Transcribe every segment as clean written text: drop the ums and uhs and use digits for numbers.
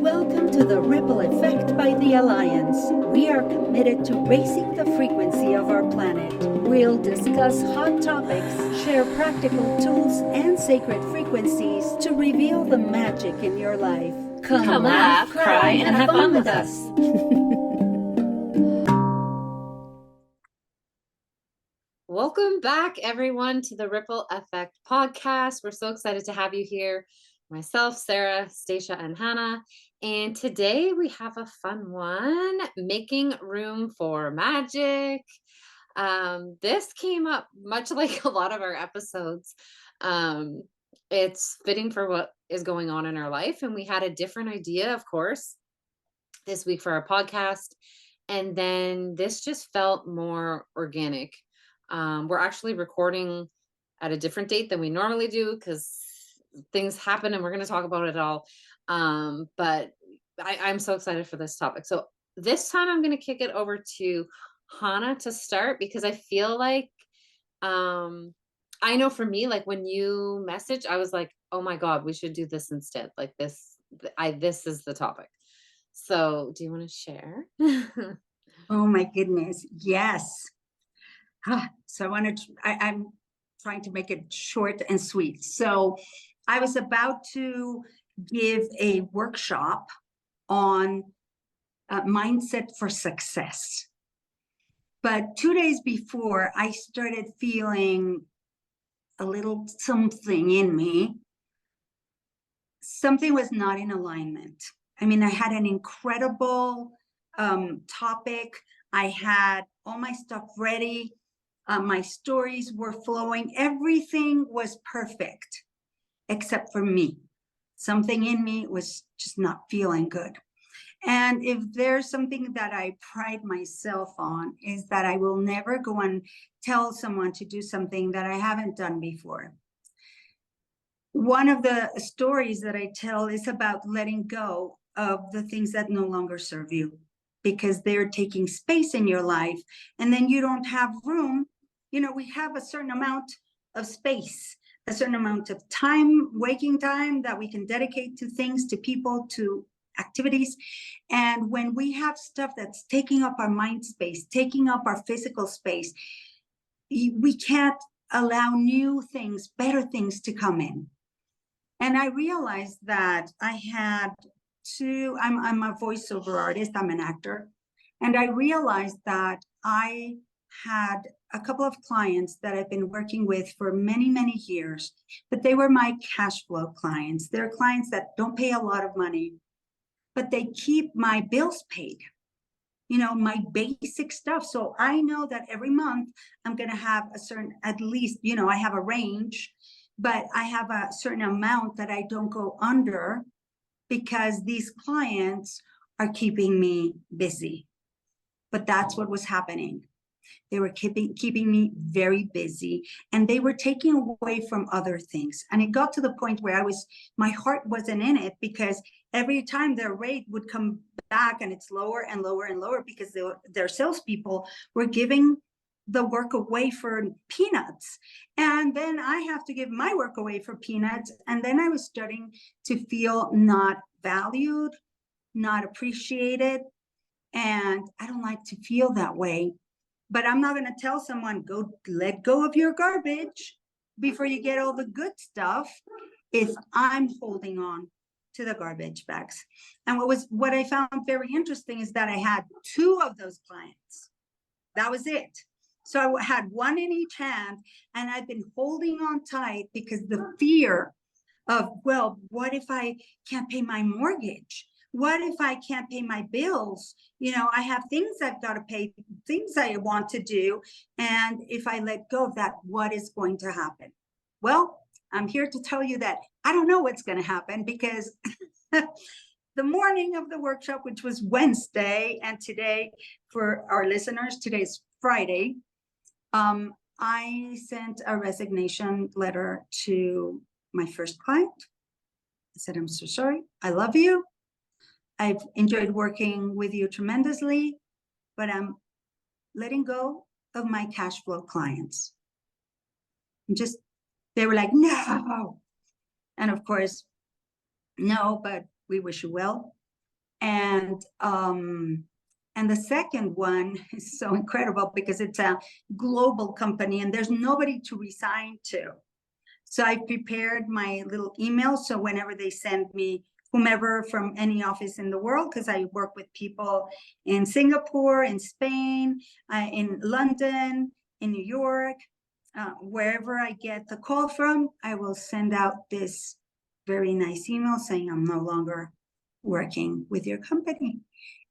Welcome to the Ripple Effect by the Alliance. We are committed to raising the frequency of our planet. We'll discuss hot topics, share practical tools and sacred frequencies to reveal the magic in your life. Come laugh, cry, and have fun with us. Welcome back, everyone, to the Ripple Effect podcast. We're so excited to have you here. Myself, Sarah, Stacia, and Hannah. And today we have a fun one, making room for magic. This came up much like a lot of our episodes. It's fitting for what is going on in our life. And we had a different idea, of course, this week for our podcast. And then this just felt more organic. We're actually recording at a different date than we normally do because things happen and we're going to talk about it all. But I'm so excited for this topic. So this time I'm going to kick it over to Hannah to start because I feel like, I know for me, like when you messaged, I was like, oh my God, we should do this instead. Like this is the topic. So do you want to share? Oh my goodness. Yes. So I'm trying to make it short and sweet. So I was about to give a workshop on mindset for success. But 2 days before, I started feeling a little something in me. Something was not in alignment. I mean, I had an incredible topic. I had all my stuff ready. My stories were flowing. Everything was perfect, except for me. Something in me was just not feeling good. And if there's something that I pride myself on, is that I will never go and tell someone to do something that I haven't done before. One of the stories that I tell is about letting go of the things that no longer serve you because they're taking space in your life, and then you don't have room. You know, we have a certain amount of space, a certain amount of time, waking time that we can dedicate to things, to people, to activities. And when we have stuff that's taking up our mind space, taking up our physical space, we can't allow new things, better things to come in. And I realized that I had I'm a voiceover artist, I'm an actor. And I realized that I had a couple of clients that I've been working with for many, many years, but they were my cash flow clients. They're clients that don't pay a lot of money, but they keep my bills paid, you know, my basic stuff. So I know that every month I'm going to have a certain, at least, you know, I have a range, but I have a certain amount that I don't go under because these clients are keeping me busy. But that's what was happening. They were keeping me very busy, and they were taking away from other things. And it got to the point where my heart wasn't in it, because every time their rate would come back and it's lower and lower and lower because their salespeople were giving the work away for peanuts. And then I have to give my work away for peanuts. And then I was starting to feel not valued, not appreciated. And I don't like to feel that way. But I'm not going to tell someone, go let go of your garbage before you get all the good stuff, if I'm holding on to the garbage bags. And what I found very interesting is that I had 2 of those clients. That was it. So I had one in each hand, and I've been holding on tight because the fear of, well, what if I can't pay my mortgage? What if I can't pay my bills? You know, I have things I've got to pay, things I want to do. And if I let go of that, what is going to happen? Well, I'm here to tell you that I don't know what's going to happen, because the morning of the workshop, which was Wednesday, and today, for our listeners, today's Friday, I sent a resignation letter to my first client. I said, I'm so sorry. I love you. I've enjoyed working with you tremendously, but I'm letting go of my cash flow clients. They were like, no. And of course, no, but we wish you well. And the second one is so incredible because it's a global company and there's nobody to resign to. So I prepared my little email. So whenever they send me whomever from any office in the world, because I work with people in Singapore, in Spain, in London, in New York, wherever I get the call from, I will send out this very nice email saying I'm no longer working with your company.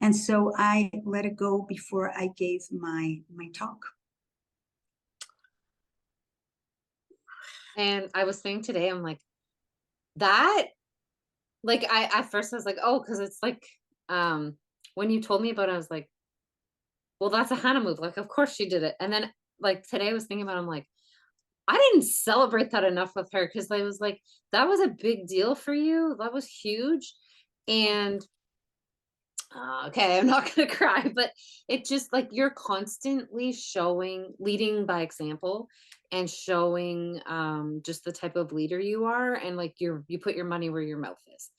And so I let it go before I gave my talk. And I was saying today, I'm like, that, like, I at first I was like, oh, because it's like, when you told me about it, I was like, well, that's a Hannah move. Like, of course she did it. And then like today I was thinking about it, I'm like, I didn't celebrate that enough with her because I was like, that was a big deal for you. That was huge. And okay, I'm not gonna cry, but it just like you're constantly showing, leading by example and showing just the type of leader you are, and like you put your money where your mouth is.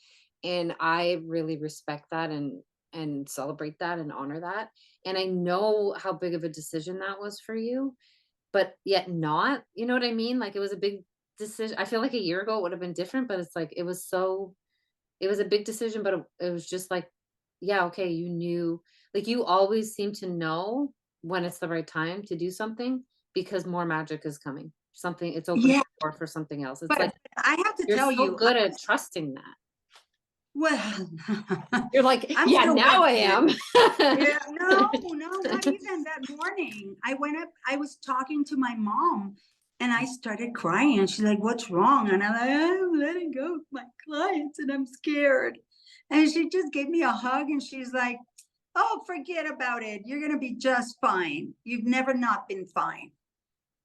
And I really respect that and celebrate that and honor that. And I know how big of a decision that was for you, but yet not, you know what I mean? Like it was a big decision. I feel like a year ago it would have been different, but it's like it was a big decision, but it was just like, yeah, okay, you knew, like you always seem to know when it's the right time to do something because more magic is coming. Something, it's open Yeah, the door for something else. It's but like I have to you're tell so you, good at trusting that. well, You're like, I'm yeah, still now I working. am. Yeah, no, not even that morning. I went up, I was talking to my mom and I started crying and she's like, what's wrong? And I'm like, I'm letting go of my clients and I'm scared. And she just gave me a hug and she's like, oh, forget about it. You're going to be just fine. You've never not been fine.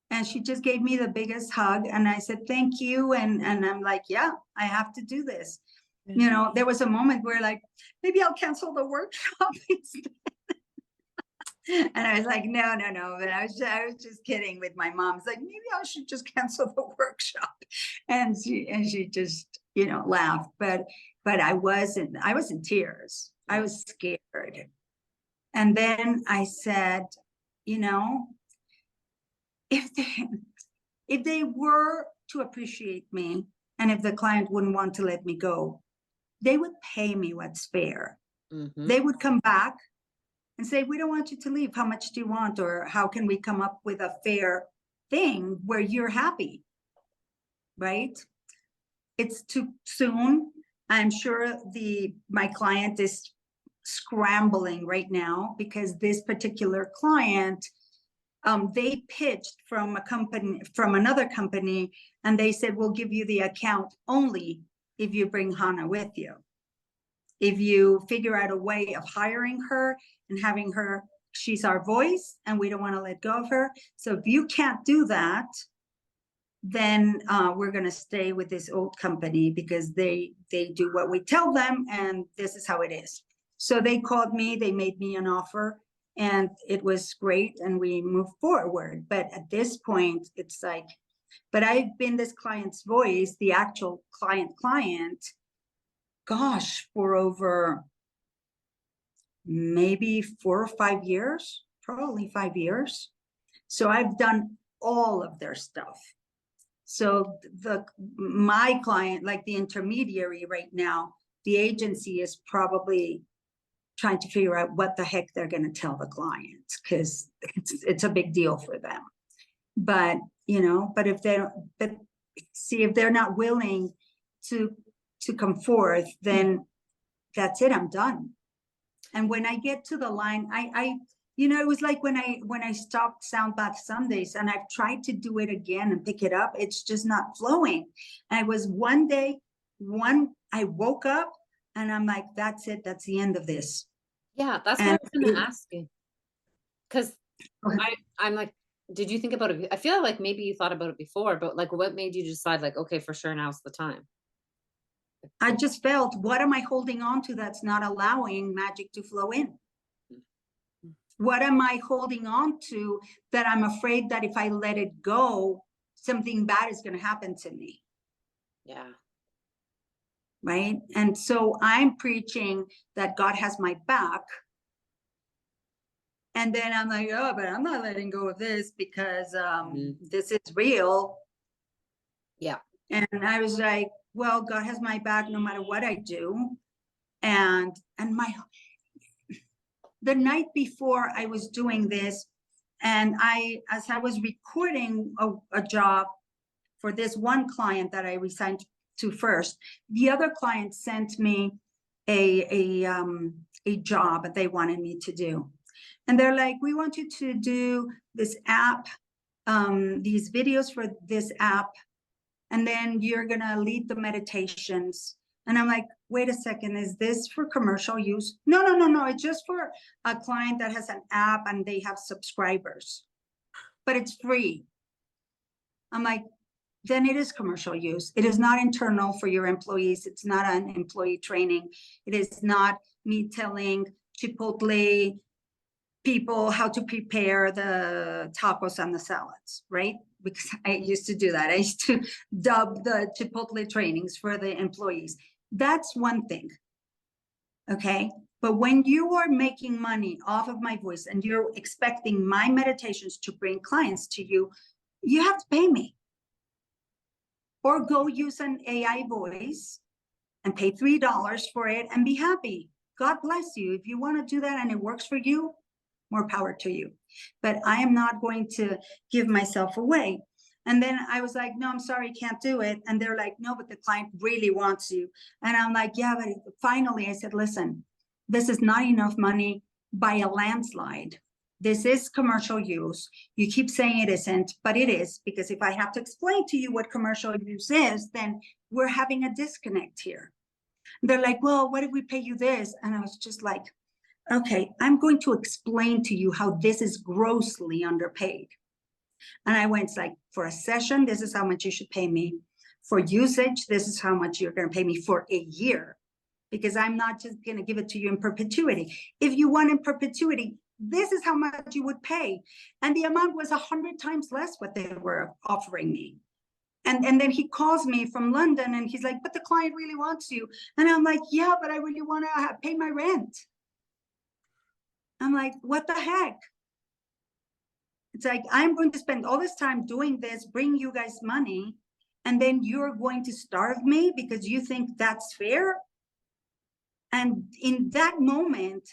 And she just gave me the biggest hug. And I said, thank you. And I'm like, yeah, I have to do this. You know, there was a moment where like, maybe I'll cancel the workshop instead. And I was like, no. But I was just kidding with my mom. It's like, maybe I should just cancel the workshop. And she just, you know, laughed. But I was in tears. I was scared. And then I said, you know, if they were to appreciate me and if the client wouldn't want to let me go, they would pay me what's fair. Mhm. They would come back and say, we don't want you to leave. How much do you want? Or how can we come up with a fair thing where you're happy? Right? It's too soon. I'm sure my client is scrambling right now because this particular client, they pitched from another company, and they said, we'll give you the account only if you bring Hannah with you. If you figure out a way of hiring her and having her, she's our voice and we don't want to let go of her. So if you can't do that, then we're going to stay with this old company because they do what we tell them and this is how it is. So they called me, they made me an offer and it was great and we moved forward. But at this point, it's like, but I've been this client's voice, the actual client, gosh, for over maybe 4 or 5 years, probably 5 years. So I've done all of their stuff. So my client, like the intermediary right now, the agency is probably trying to figure out what the heck they're going to tell the client because it's a big deal for them. But you know, but if they don't, but see if they're not willing to come forth, then that's it. I'm done. And when I get to the line, I you know, it was like when I stopped Sound Bath Sundays and I've tried to do it again and pick it up. It's just not flowing. And I was one day, I woke up and I'm like, that's it. That's the end of this. Yeah, that's what I was going to ask you. Because I'm like, did you think about it? I feel like maybe you thought about it before, but like what made you decide like, okay, for sure, now's the time? I just felt, what am I holding on to that's not allowing magic to flow in? What am I holding on to that I'm afraid that if I let it go, something bad is going to happen to me? Yeah. right? And so I'm preaching that God has my back. And then I'm like, oh, but I'm not letting go of this because this is real. Yeah. And I was like, well, God has my back no matter what I do. And the night before I was doing this, and as I was recording a job for this one client that I resigned to first, the other client sent me a job that they wanted me to do. And they're like, we want you to do this app, these videos for this app, and then you're gonna lead the meditations. And I'm like, wait a second, is this for commercial use? No, no, no, no, it's just for a client that has an app and they have subscribers, but it's free. I'm like, then it is commercial use. It is not internal for your employees. It's not an employee training. It is not me telling Chipotle people how to prepare the tacos and the salads, right? Because I used to do that. I used to dub the Chipotle trainings for the employees. That's one thing, okay? But when you are making money off of my voice and you're expecting my meditations to bring clients to you, you have to pay me. Or go use an AI voice and pay $3 for it and be happy. God bless you. If you want to do that and it works for you, more power to you. But I am not going to give myself away. And then I was like, no, I'm sorry, can't do it. And they're like, no, but the client really wants you. And I'm like, yeah, but finally I said, listen, this is not enough money by a landslide. This is commercial use. You keep saying it isn't, but it is, because if I have to explain to you what commercial use is, then we're having a disconnect here. They're like, well, what if we pay you this? And I was just like, okay, I'm going to explain to you how this is grossly underpaid. And I went like, for a session, this is how much you should pay me. For usage, this is how much you're going to pay me for a year, because I'm not just going to give it to you in perpetuity. If you want in perpetuity, this is how much you would pay. And the amount was 100 times less what they were offering me. And then he calls me from London and he's like, but the client really wants you. And I'm like, yeah, but I really want to pay my rent. I'm like, what the heck? It's like, I'm going to spend all this time doing this, bring you guys money, and then you're going to starve me because you think that's fair? And in that moment,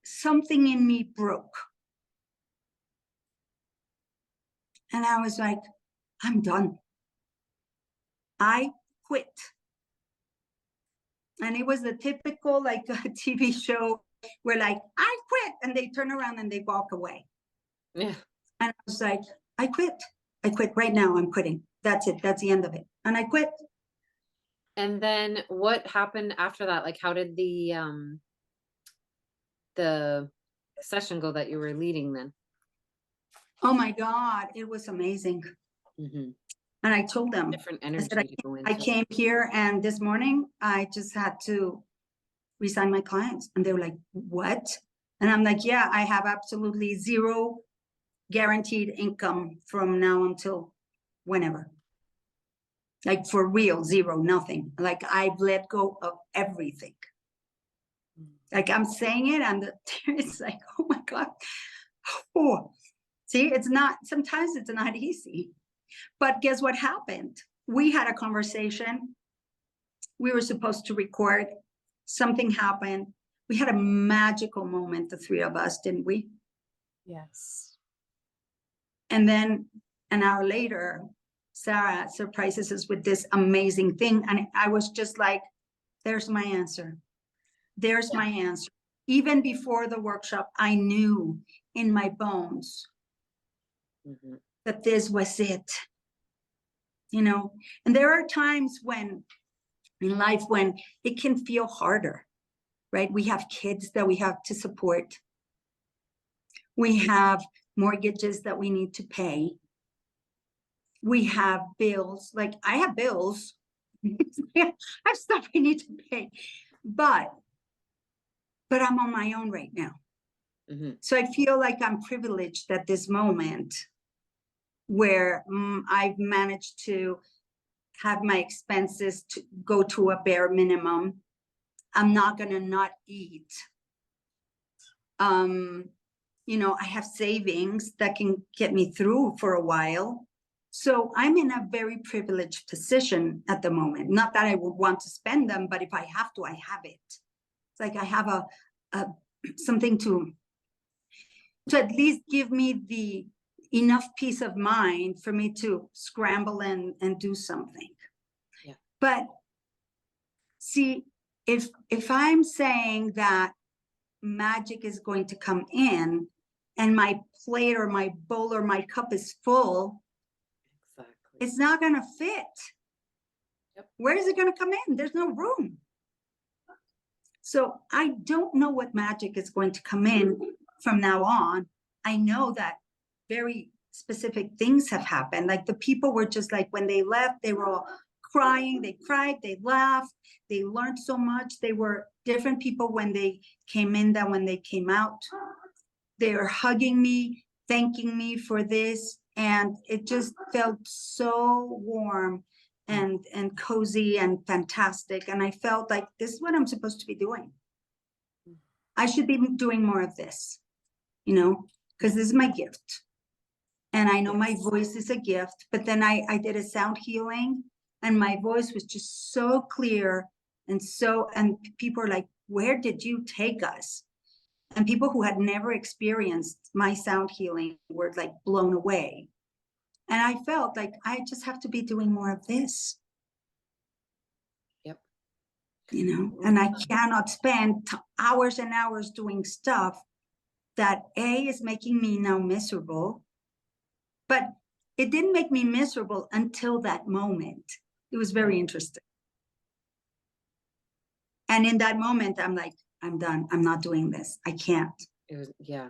something in me broke. And I was like, I'm done. I quit. And it was the typical like a TV show where like, I quit, and they turn around and they walk away. Yeah. And I was like, I quit. I quit right now. I'm quitting. That's it. That's the end of it. And I quit. And then what happened after that? Like, how did the session go that you were leading then? Oh my God, it was amazing. Mm-hmm. And I told them, Different energy I said, to go into. I came here and this morning I just had to resign my clients. And they were like, what? And I'm like, yeah, I have absolutely zero guaranteed income from now until whenever. Like for real, zero, nothing. Like I've let go of everything. Like I'm saying it and it's like, oh my God. Oh, see, it's not, sometimes it's not easy. But guess what happened? We had a conversation. We were supposed to record. Something happened. We had a magical moment, the three of us, didn't we? Yes. And then an hour later, Sarah surprises us with this amazing thing. And I was just like, there's my answer. There's my answer. Even before the workshop, I knew in my bones that this was it. You know, and there are times when in life when it can feel harder, right? We have kids that we have to support. We have mortgages that we need to pay. We have bills, like I have bills. I have stuff I need to pay, but I'm on my own right now. So I feel like I'm privileged at this moment where I've managed to have my expenses to go to a bare minimum. I'm not gonna not eat. You know, I have savings that can get me through for a while. So I'm in a very privileged position at the moment. Not that I would want to spend them, but if I have to, I have it. It's like I have a something to at least give me the enough peace of mind for me to scramble and do something. Yeah. But see, if I'm saying that magic is going to come in and my plate or my bowl or my cup is full, Exactly. it's not going to fit. Yep. Where is it going to come in? There's no room. So I don't know what magic is going to come in from now on. I know that very specific things have happened. Like the people were just like, when they left, they were all crying, they cried, they laughed, they learned so much. They were different people when they came in than when they came out. They were hugging me, thanking me for this. And it just felt so warm and cozy and fantastic. And I felt like this is what I'm supposed to be doing. I should be doing more of this, you know, because this is my gift. And I know my voice is a gift, but then I did a sound healing and my voice was just so clear. And people are like, where did you take us? And people who had never experienced my sound healing were like blown away. And I felt like I just have to be doing more of this. Yep. You know, and I cannot spend hours and hours doing stuff that is making me now miserable. But it didn't make me miserable until that moment. It was very interesting. And in that moment, I'm like, I'm done. I'm not doing this. I can't. It was, yeah.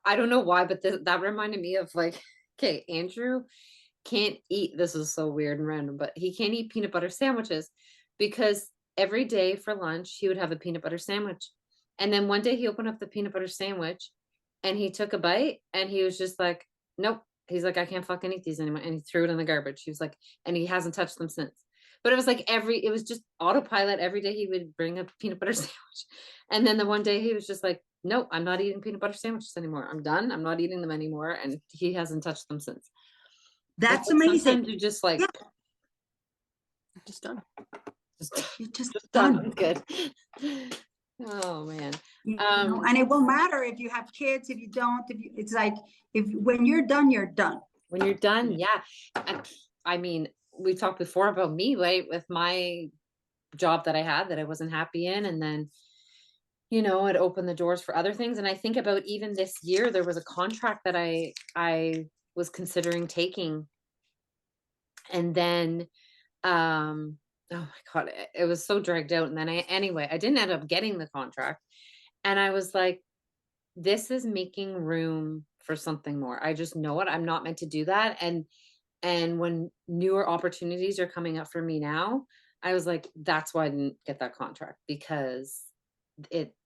I don't know why, but that reminded me of like, okay, Andrew can't eat, this is so weird and random, but he can't eat peanut butter sandwiches because every day for lunch, he would have a peanut butter sandwich. And then one day he opened up the peanut butter sandwich and he took a bite and he was just like, nope. He's like, I can't fucking eat these anymore. And he threw it in the garbage. He was like, and he hasn't touched them since. But it was like it was just autopilot. Every day he would bring a peanut butter sandwich. And then the one day he was just like, nope, I'm not eating peanut butter sandwiches anymore. I'm done. I'm not eating them anymore. And he hasn't touched them since. That's like amazing. Sometimes you just like, Yeah. just done. You're just Done. Good. Oh man. You know, and it won't matter if you have kids, if you don't, it's like, when you're done, you're done. When you're done, yeah. I mean, we talked before about me, right? With my job that I had that I wasn't happy in. And then, you know, it opened the doors for other things. And I think about even this year, there was a contract that I was considering taking. And then, oh my God, it was so dragged out. And then I didn't end up getting the contract. And I was like, this is making room for something more. I just know it. I'm not meant to do that. And when newer opportunities are coming up for me now, I was like, that's why I didn't get that contract, because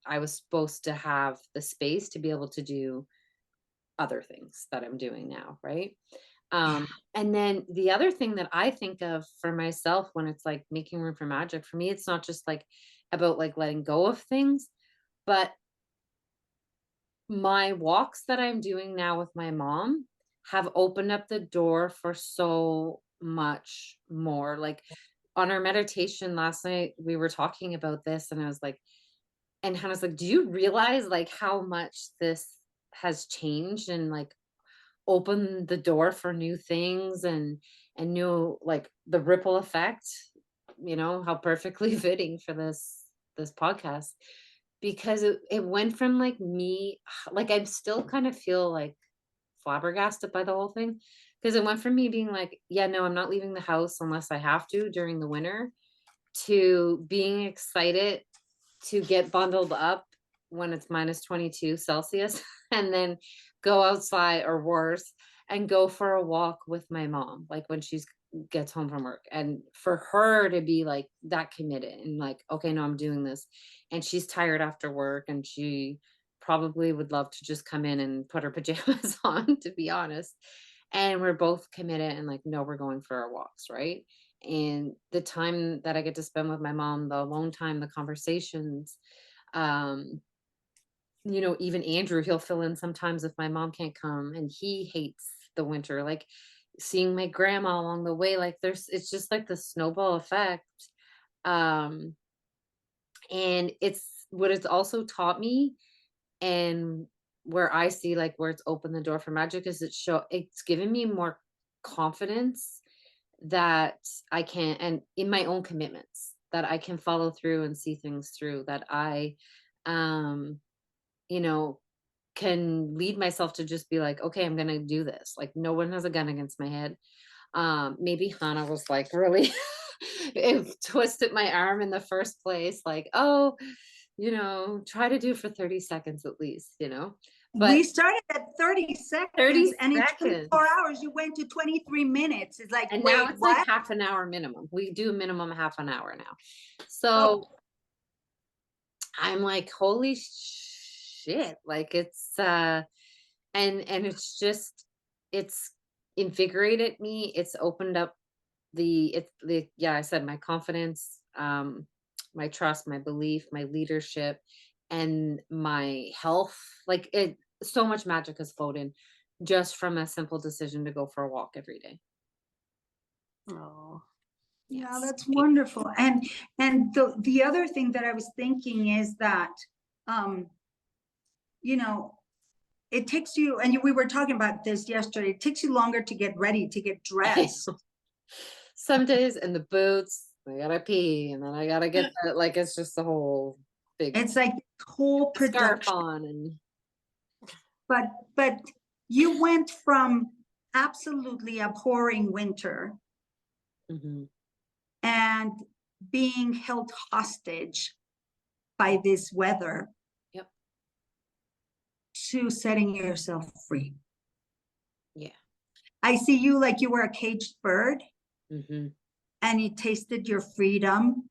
I was supposed to have the space to be able to do other things that I'm doing now. Right. And then the other thing that I think of for myself when it's like making room for magic, for me, it's not just like about like letting go of things, but my walks that I'm doing now with my mom have opened up the door for so much more. Like on our meditation last night, we were talking about this and I was like, and Hannah's like, do you realize like how much this has changed and like opened the door for new things and new, like the ripple effect, you know, how perfectly fitting for this podcast, because it went from like me, like I still kind of feel like flabbergasted by the whole thing, because it went from me being like, yeah, no, I'm not leaving the house unless I have to during the winter, to being excited to get bundled up when it's minus 22 Celsius and then go outside, or worse, and go for a walk with my mom, like when she's gets home from work, and for her to be like that committed and like, okay, no, I'm doing this. And she's tired after work and she probably would love to just come in and put her pajamas on, to be honest. and we're both committed and like, no, we're going for our walks, right? And the time that I get to spend with my mom, the alone time, the conversations, um, even Andrew, he'll fill in sometimes if my mom can't come, and he hates the winter. Like seeing my grandma along the way, like it's just like the snowball effect. Um, and it's what it's also taught me, and where I see like where it's opened the door for magic is it's given me more confidence that I can, and in my own commitments, that I can follow through and see things through, that I um you know can lead myself to just be like, okay, I'm gonna do this. Like no one has a gun against my head. Maybe Hannah was like really it twisted my arm in the first place, like, oh, try to do for 30 seconds at least, but We started at 30 30 seconds and in seconds 24 hours you went to 23 minutes. It's like, and wait, now it's what? like half an hour minimum. We do minimum half an hour now. So Oh, I'm like, holy shit. Like and it's invigorated me. It's opened up yeah, I said my confidence, my trust, my belief, my leadership, and my health. Like so much magic has flowed in just from a simple decision to go for a walk every day. Oh, yeah, Yes. that's wonderful. And the other thing that I was thinking is that, um, you know, it takes you, and we were talking about this yesterday, it takes you longer to get ready, to get dressed. Some days in the boots, I gotta pee, and then I gotta get like it's just the whole big It's like whole scarf production. on and But you went from absolutely abhorring winter Mhm. and being held hostage by this weather. Yep. To setting yourself free. Yeah. I see you like you were a caged bird Mm-hmm. and you tasted your freedom.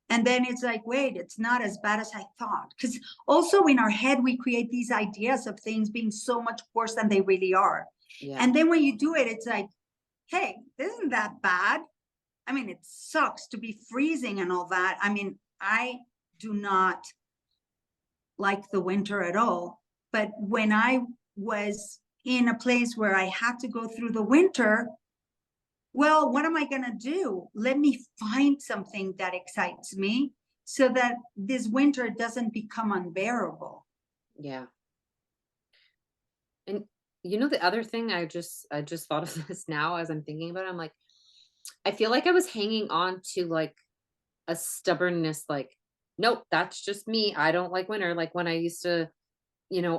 And then it's like, wait, it's not as bad as I thought. Because also in our head, we create these ideas of things being so much worse than they really are. Yeah. And then when you do it, it's like, hey, isn't that bad? I mean, it sucks to be freezing and all that. I mean, I do not like the winter at all. But when I was in a place where I had to go through the winter, well, what am I going to do? Let me find something that excites me so that this winter doesn't become unbearable. Yeah. And the other thing, I just thought of this now as I'm thinking about it. I'm like, I feel like I was hanging on to like a stubbornness, like, nope, that's just me. I don't like winter. Like when I used to,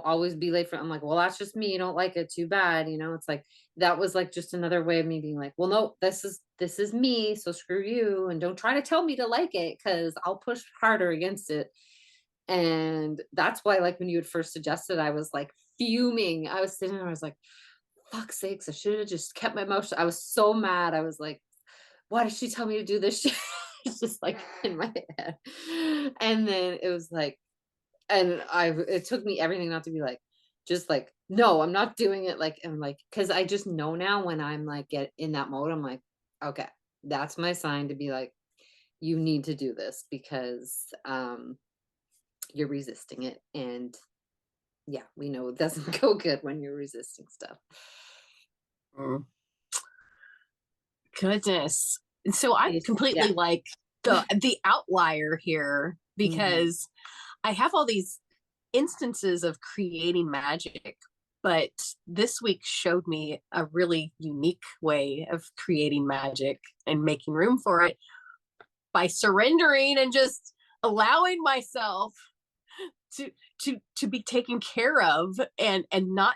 always be late I'm like, well, that's just me. You don't like it, too bad. It's like, that was like just another way of me being like, well, no, this is me. So screw you. And don't try to tell me to like it, because I'll push harder against it. And that's why, like, when you had first suggested, I was like fuming. I was sitting there, I was like, fuck sakes, I should have just kept my mouth shut. I was so mad. I was like, why did she tell me to do this shit? It's just like in my head. And then it was like, and it took me everything not to be like, just like, no, I'm not doing it. Like, I'm like, because I just know now when I'm like get in that mode, I'm like, okay, that's my sign to be like, you need to do this, because you're resisting it. And yeah, we know it doesn't go good when you're resisting stuff. goodness. And so I'm completely like the outlier here, because I have all these instances of creating magic, but this week showed me a really unique way of creating magic and making room for it by surrendering and just allowing myself to be taken care of, and not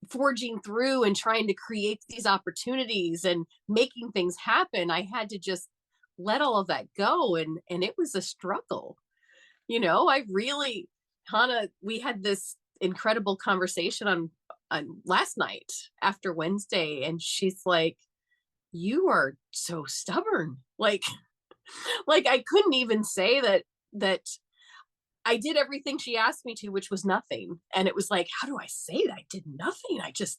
forging through and trying to create these opportunities and making things happen. I had to just let all of that go, and it was a struggle. I really, Hannah, we had this incredible conversation on last night after Wednesday, and she's like, you are so stubborn. Like I couldn't even say that I did everything she asked me to, which was nothing. And it was like, how do I say that I did nothing? I just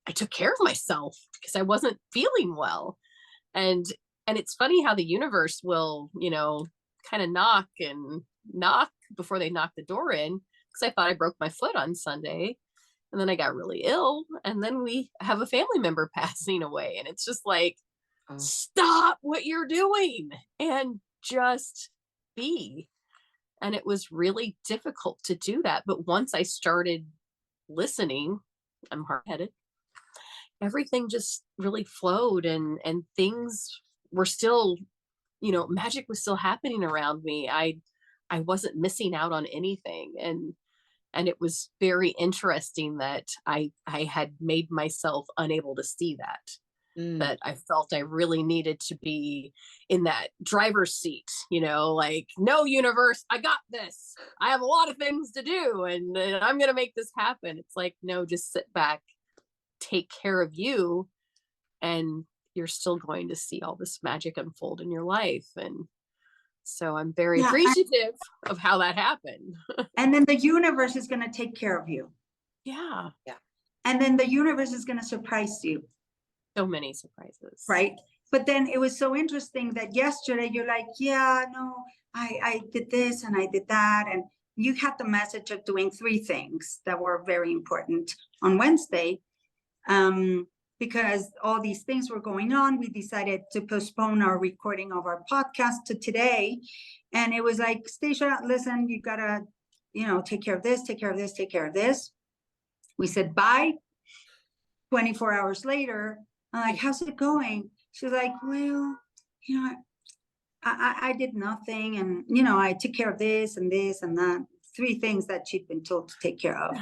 I took care of myself because I wasn't feeling well. And it's funny how the universe will, kind of knock and knock before they knock the door in, because I thought I broke my foot on Sunday, and then I got really ill, and then we have a family member passing away, and it's just like, stop what you're doing and just be. And it was really difficult to do that. But once I started listening, I'm hard-headed, everything just really flowed, and things were still, magic was still happening around me. I wasn't missing out on anything. And it was very interesting that I had made myself unable to see that. That I felt I really needed to be in that driver's seat, like, no, universe, I got this. I have a lot of things to do, and I'm going to make this happen. It's like, no, just sit back, take care of you, and you're still going to see all this magic unfold in your life. And so I'm very appreciative of how that happened. And then the universe is going to take care of you. Yeah. And then the universe is going to surprise you. So many surprises. Right. But then it was so interesting that yesterday you're like, yeah, no, I did this and I did that. And you had the message of doing 3 things that were very important on Wednesday. Because all these things were going on, we decided to postpone our recording of our podcast to today. And it was like, Stacia, listen, you gotta, take care of this, take care of this, take care of this. We said bye. 24 hours later, I'm like, how's it going? She's like, well, I did nothing. And, I took care of this and this and that. 3 things that she'd been told to take care of.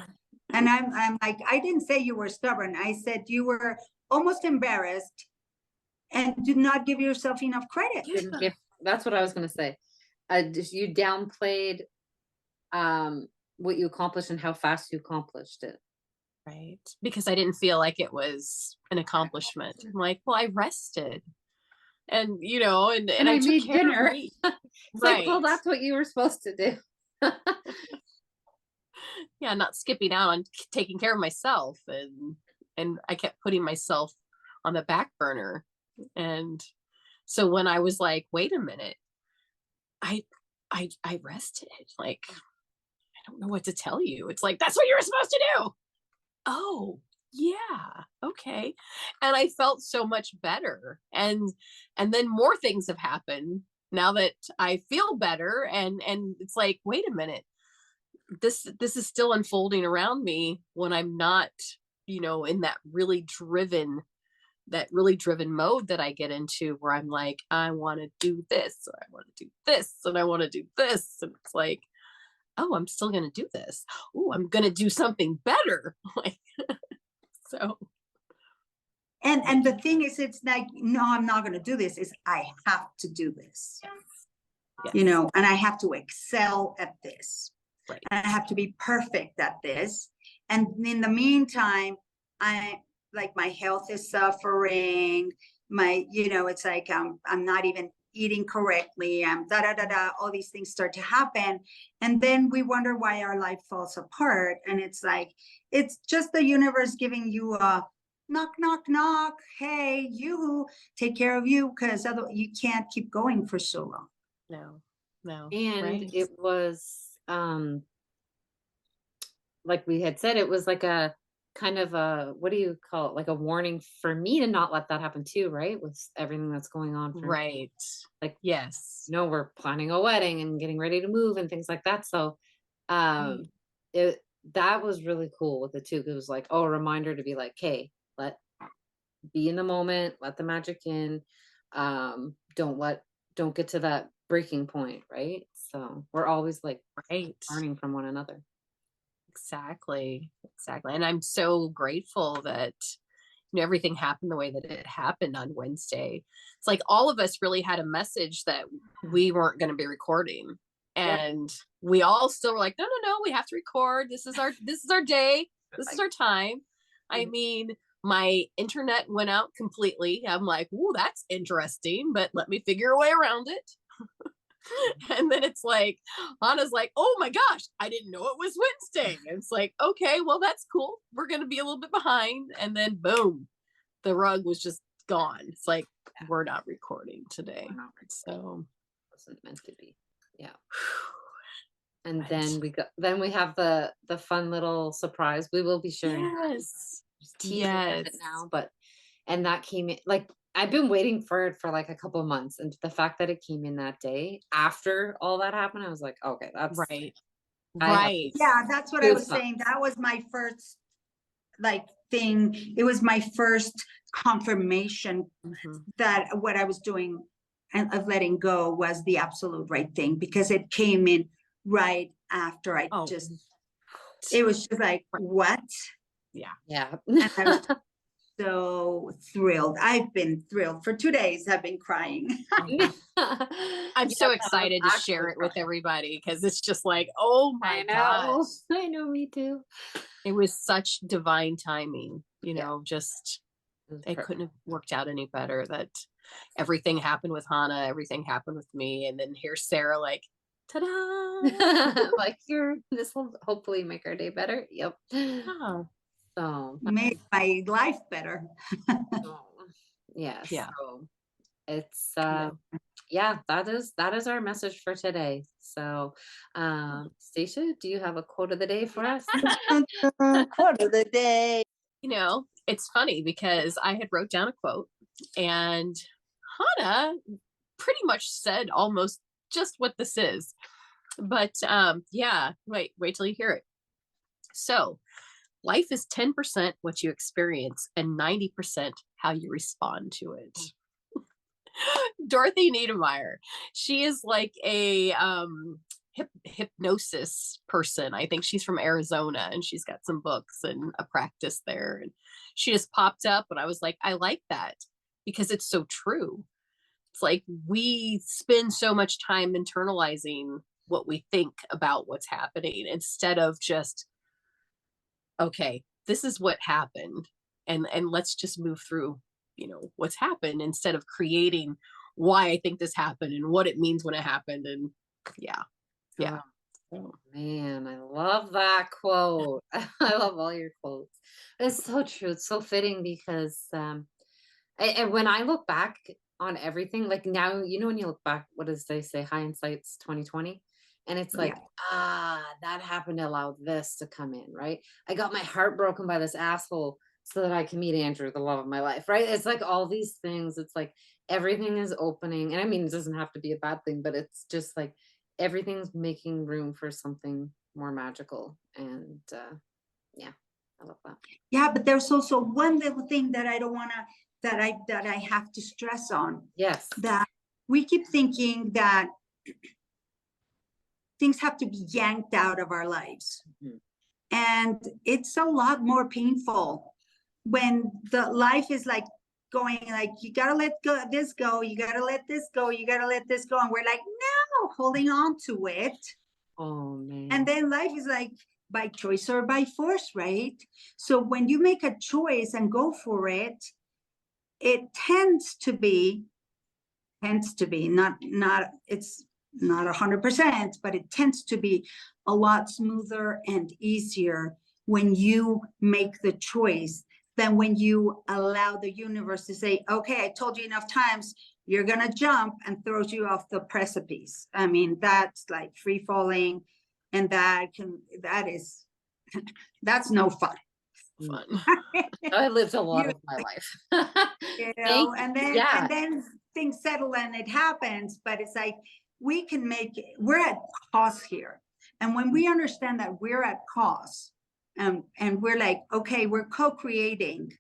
And I'm like, I didn't say you were stubborn. I said you were almost embarrassed and did not give yourself enough credit. That's what I was going to say. You downplayed what you accomplished and how fast you accomplished it. Right. Because I didn't feel like it was an accomplishment. I'm like, well, I rested. And, and I made took care dinner. of me. It's like, well, that's what you were supposed to do. Yeah, not skipping out on taking care of myself. And I kept putting myself on the back burner. And so when I was like, wait a minute, I rested. Like, I don't know what to tell you. It's like, that's what you were supposed to do. Oh, yeah, okay. And I felt so much better. And then more things have happened now that I feel better. And it's like, wait a minute, this is still unfolding around me when I'm not, in that really driven mode that I get into, where I'm like, I want to do this, or I want to do this, and I want to do this. And it's like, oh, I'm still going to do this. Oh, I'm going to do something better. Like, so. And the thing is, it's like, no, I'm not going to do this. Is I have to do this, Yes. and I have to excel at this. Right. And I have to be perfect at this. And in the meantime, my health is suffering. It's like, I'm not even eating correctly. All these things start to happen. And then we wonder why our life falls apart. And it's like, it's just the universe giving you a knock, knock, knock. Hey, you take care of you, because otherwise you can't keep going for so long. No. And right? it was, like we had said, it was like a kind of a, what do you call it? Like a warning for me to not let that happen too, right? With everything that's going on. Right. Like, yes. We're planning a wedding and getting ready to move and things like that. So, that was really cool with it too. It was like, a reminder to be like, hey, be in the moment, let the magic in. Don't get to that breaking point, right? So we're always like learning from one another. Exactly. And I'm so grateful that everything happened the way that it happened on Wednesday. It's like all of us really had a message that we weren't going to be recording, and we all still were like, no, we have to record. This is our day. This is our time. I mean, my internet went out completely. I'm like, ooh, that's interesting, but let me figure a way around it. And then it's like, Hannah's like, oh my gosh, I didn't know it was Wednesday. And it's like, okay, well, that's cool. We're going to be a little bit behind. And then boom, the rug was just gone. It's like, we're not recording today. We're not So wasn't meant to be. Yeah. And But- then we have the fun little surprise. We will be sharing yes. just teasing it Yes. now, and that came in like I've been waiting for it for like a couple of months, and the fact that it came in that day after all that happened, I was like, okay, that's Right. I have Right. Yeah, that's what I was goosebumps. saying. That was my first like thing. It was my first confirmation Mhm. that what I was doing and of letting go was the absolute right thing, because it came in right after I Oh. just, it was just like, what? Yeah. And I was so thrilled. I've been thrilled for 2 days. I've been crying. I'm so excited to share it with everybody because it's just like, oh my I gosh. know. I know, me too. It was such divine timing, Yeah. just It was it perfect. couldn't have worked out any better that everything happened with Hannah, everything happened with me, and then here's Sarah like, ta-da! Like this will hopefully make our day better. Yep. Yeah. So Made my life better. oh, yes. Yeah. So it's Yeah. yeah, that is our message for today. So Stacia, do you have a quote of the day for us? Quote of the day. It's funny because I had wrote down a quote and Hannah pretty much said almost just what this is. But yeah, wait till you hear it. So life is 10% what you experience and 90% how you respond to it. Dorothy Niedermeyer. She is like a hypnosis person. I think she's from Arizona and she's got some books and a practice there. And she just popped up and I was like, I like that because it's so true. It's like we spend so much time internalizing what we think about what's happening instead of just, okay, this is what happened. And let's just move through, what's happened instead of creating why I think this happened and what it means when it happened. And yeah. Oh, man, I love that quote. I love all your quotes. It's so true. It's so fitting because and when I look back on everything, like now, when you look back, what does they say? Hindsight's 2020. And it's like, that happened to allow this to come in, right? I got my heart broken by this asshole so that I can meet Andrew, the love of my life, right? It's like all these things. It's like everything is opening. And I mean, it doesn't have to be a bad thing, but it's just like everything's making room for something more magical. And yeah, I love that. Yeah, but there's also one little thing that I don't want to, that I have to stress on, Yes. that we keep thinking that things have to be yanked out of our lives. Mhm. And it's a lot more painful when the life is like going like, you gotta let this go, you gotta let this go, you gotta let this go. And we're like, no, holding on to it. Oh, man. And then life is like by choice or by force, right? So when you make a choice and go for it, it tends to be, not, it's not 100%, but it tends to be a lot smoother and easier when you make the choice than when you allow the universe to say, okay, I told you enough times, you're gonna jump, and throws you off the precipice. I mean, that's like free falling, and that's no fun. Fun. I lived a lot You- of my life. And then things settle and it happens, but it's like we're at cause here. And when we understand that we're at cause, and we're like, okay, we're co-creating.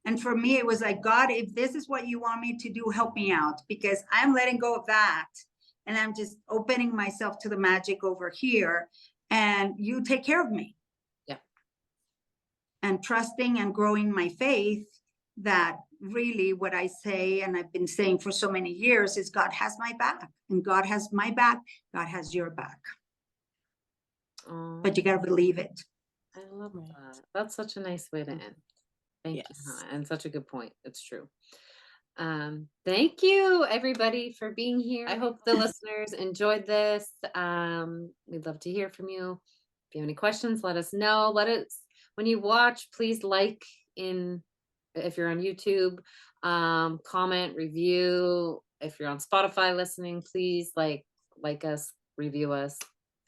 And for me, it was like, God, if this is what you want me to do, help me out, because I'm letting go of that. And I'm just opening myself to the magic over here, and you take care of me. Yeah. And trusting and growing my faith that really what I say, and I've been saying for so many years, is God has my back, and God has my back. God has your back. But you got to believe it. I love that. That's such a nice way to end. Thank you, Yes. Hannah. And such a good point. It's true. Thank you everybody for being here. I hope the listeners enjoyed this. We'd love to hear from you. If you have any questions, let us know. When you watch, please if you're on YouTube, comment, review. If you're on Spotify listening, please like us, review us.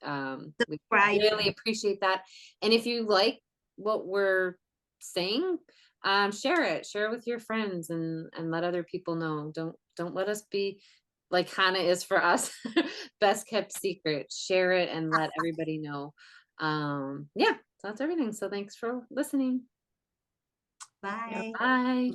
We really appreciate that. And if you like what we're saying, share it with your friends and let other people know. Don't let us be like Hannah is for us, best kept secret. Share it and let everybody know. Yeah, so that's everything. So thanks for listening. Bye. Bye.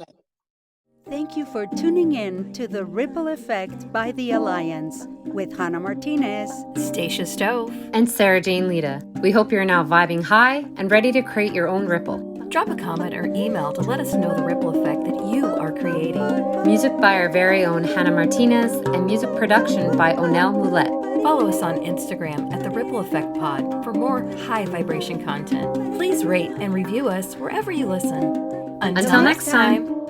Thank you for tuning in to The Ripple Effect by the Alliance with Hannah Martinez, Stacia Stove, and Sarah Jane Lita. We hope you're now vibing high and ready to create your own ripple. Drop a comment or email to let us know the ripple effect that you are creating. Music by our very own Hannah Martinez and music production by Onel Moulet. Follow us on Instagram at The Ripple Effect Pod for more high vibration content. Please rate and review us wherever you listen. Until next time.